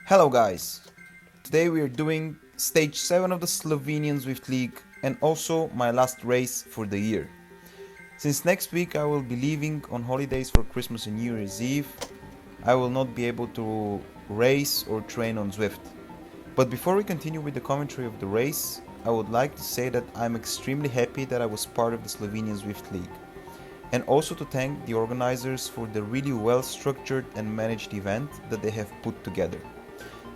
Hello guys! Today we are doing stage 7 of the Slovenian Zwift League and also my last race for the year. Since next week I will be leaving on holidays for Christmas and New Year's Eve, I will not be able to race or train on Zwift. But before we continue with the commentary of the race, I would like to say that I'm extremely happy that I was part of the Slovenian Zwift League. And also to thank the organizers for the really well structured and managed event that they have put together.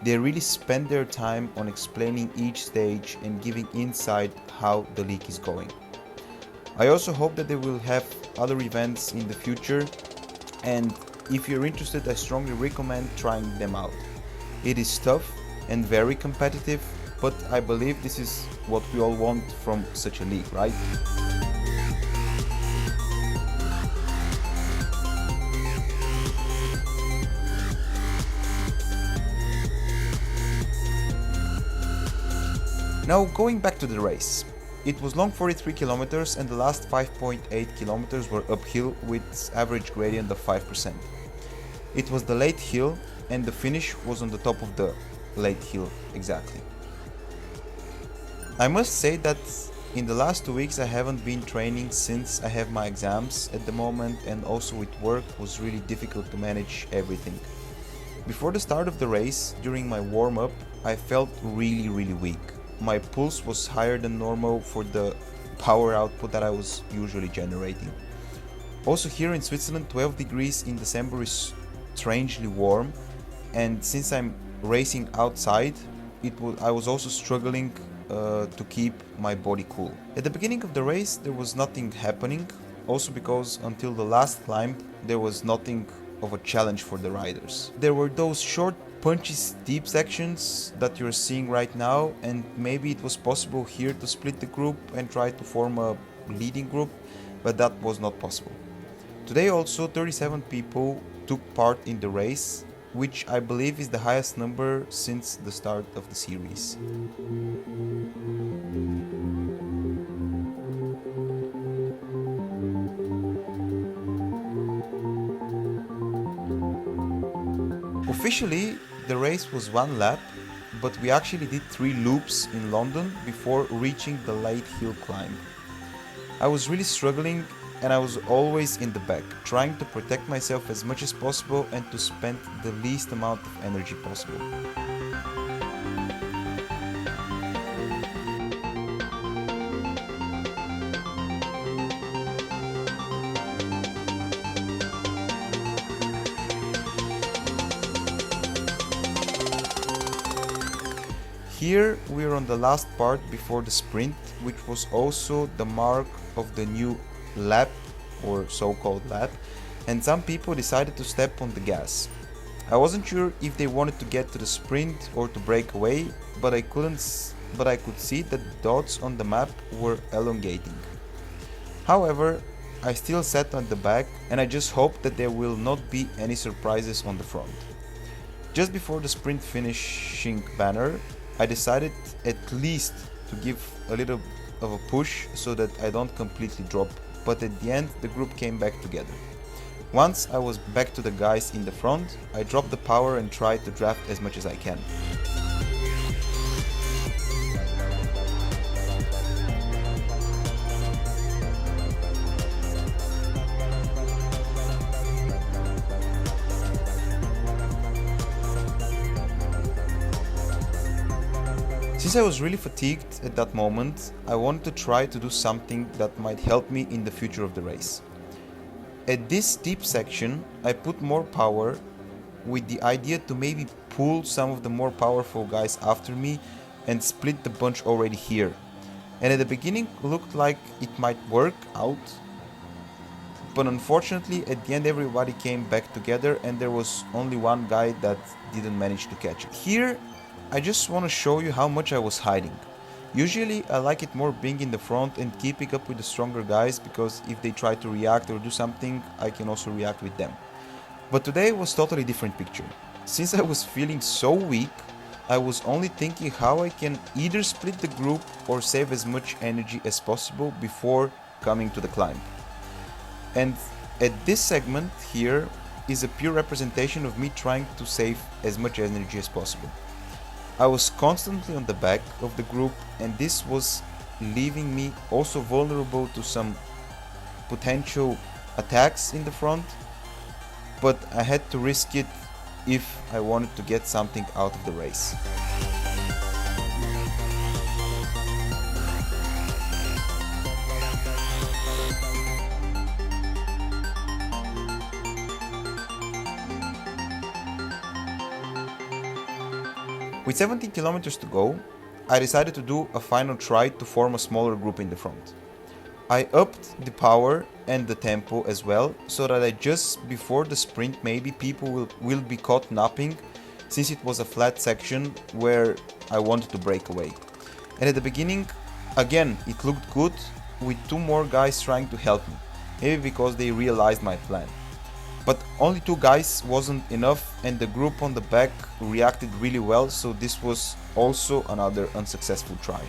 They really spend their time on explaining each stage and giving insight how the league is going. I also hope that they will have other events in the future, and if you're interested, I strongly recommend trying them out. It is tough and very competitive, but I believe this is what we all want from such a league, right? Now going back to the race. It was long 43 kilometers and the last 5.8 kilometers were uphill with average gradient of 5%. It was the late hill and the finish was on the top of the late hill exactly. I must say that in the last 2 weeks I haven't been training since I have my exams at the moment, and also with work was really difficult to manage everything. Before the start of the race, during my warm-up, I felt really weak. My pulse was higher than normal for the power output that I was usually generating. Also here in Switzerland, 12 degrees in December is strangely warm, and since I'm racing outside, I was also struggling to keep my body cool. At the beginning of the race there was nothing happening, also because until the last climb there was nothing of a challenge for the riders. There were those short punchy steep sections that you're seeing right now, and maybe it was possible here to split the group and try to form a leading group, but that was not possible. Today also 37 people took part in the race, which I believe is the highest number since the start of the series. Officially, the race was 1 lap, but we actually did 3 loops in London before reaching the late hill climb. I was really struggling and I was always in the back, trying to protect myself as much as possible and to spend the least amount of energy possible. Here we are on the last part before the sprint, which was also the mark of the new lap, or so-called lap, and some people decided to step on the gas. I wasn't sure if they wanted to get to the sprint or to break away, but I could see that the dots on the map were elongating. However, I still sat on the back and I just hope that there will not be any surprises on the front. Just before the sprint finishing banner, I decided at least to give a little of a push so that I don't completely drop, but at the end the group came back together. Once I was back to the guys in the front, I dropped the power and tried to draft as much as I can. Since I was really fatigued at that moment, I wanted to try to do something that might help me in the future of the race. At this steep section, I put more power with the idea to maybe pull some of the more powerful guys after me and split the bunch already here. And at the beginning looked like it might work out, but unfortunately at the end everybody came back together and there was only one guy that didn't manage to catch it. Here I just want to show you how much I was hiding. Usually I like it more being in the front and keeping up with the stronger guys, because if they try to react or do something, I can also react with them. But today was totally different picture. Since I was feeling so weak, I was only thinking how I can either split the group or save as much energy as possible before coming to the climb. And at this segment here, is a pure representation of me trying to save as much energy as possible. I was constantly on the back of the group, and this was leaving me also vulnerable to some potential attacks in the front, but I had to risk it if I wanted to get something out of the race. With 17 kilometers to go, I decided to do a final try to form a smaller group in the front. I upped the power and the tempo as well, so that just before the sprint maybe people will be caught napping, since it was a flat section where I wanted to break away. And at the beginning, again, it looked good with 2 more guys trying to help me, maybe because they realized my plan. But only 2 guys wasn't enough, and the group on the back reacted really well, so this was also another unsuccessful try.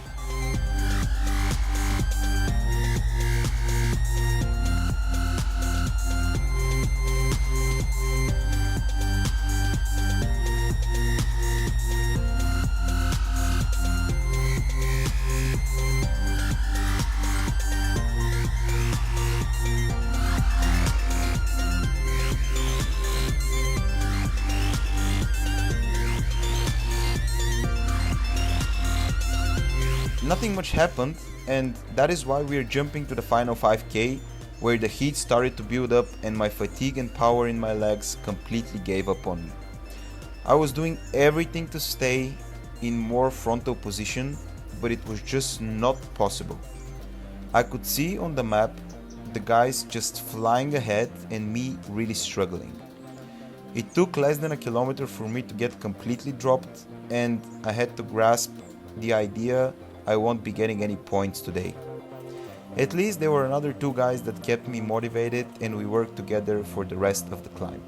Nothing much happened, and that is why we are jumping to the final 5k, where the heat started to build up and my fatigue and power in my legs completely gave up on me. I was doing everything to stay in more frontal position, but it was just not possible. I could see on the map the guys just flying ahead and me really struggling. It took less than a kilometer for me to get completely dropped, and I had to grasp the idea I won't be getting any points today. At least there were another 2 guys that kept me motivated, and we worked together for the rest of the climb.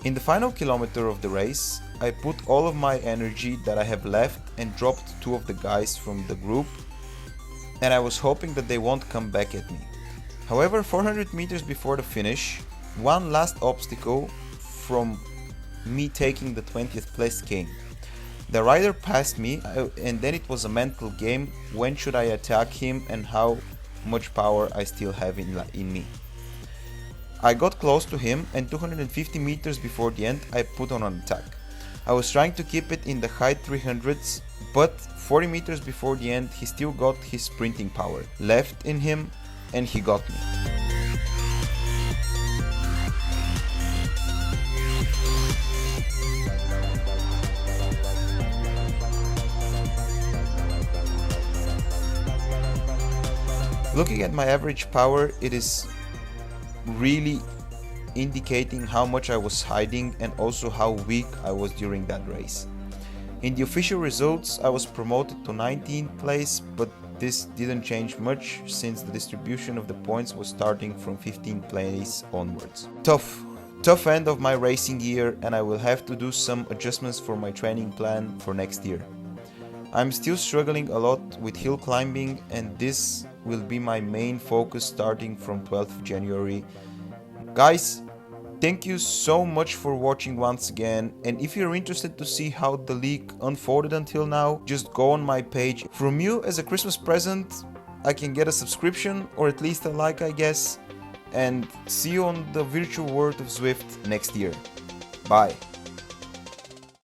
In the final kilometer of the race, I put all of my energy that I have left and dropped 2 of the guys from the group, and I was hoping that they won't come back at me. However, 400 meters before the finish, one last obstacle from me taking the 20th place came. The rider passed me, and then it was a mental game: when should I attack him and how much power I still have in me. I got close to him, and 250 meters before the end I put on an attack. I was trying to keep it in the high 300s, but 40 meters before the end he still got his sprinting power left in him, and he got me. Looking at my average power, it is really indicating how much I was hiding and also how weak I was during that race. In the official results, I was promoted to 19th place, but this didn't change much since the distribution of the points was starting from 15th place onwards. Tough end of my racing year, and I will have to do some adjustments for my training plan for next year. I'm still struggling a lot with hill climbing, and this will be my main focus starting from 12th of January. Guys, thank you so much for watching once again, and if you're interested to see how the league unfolded until now, just go on my page. From you, as a Christmas present, I can get a subscription, or at least a like, I guess, and see you on the virtual world of Zwift next year. Bye.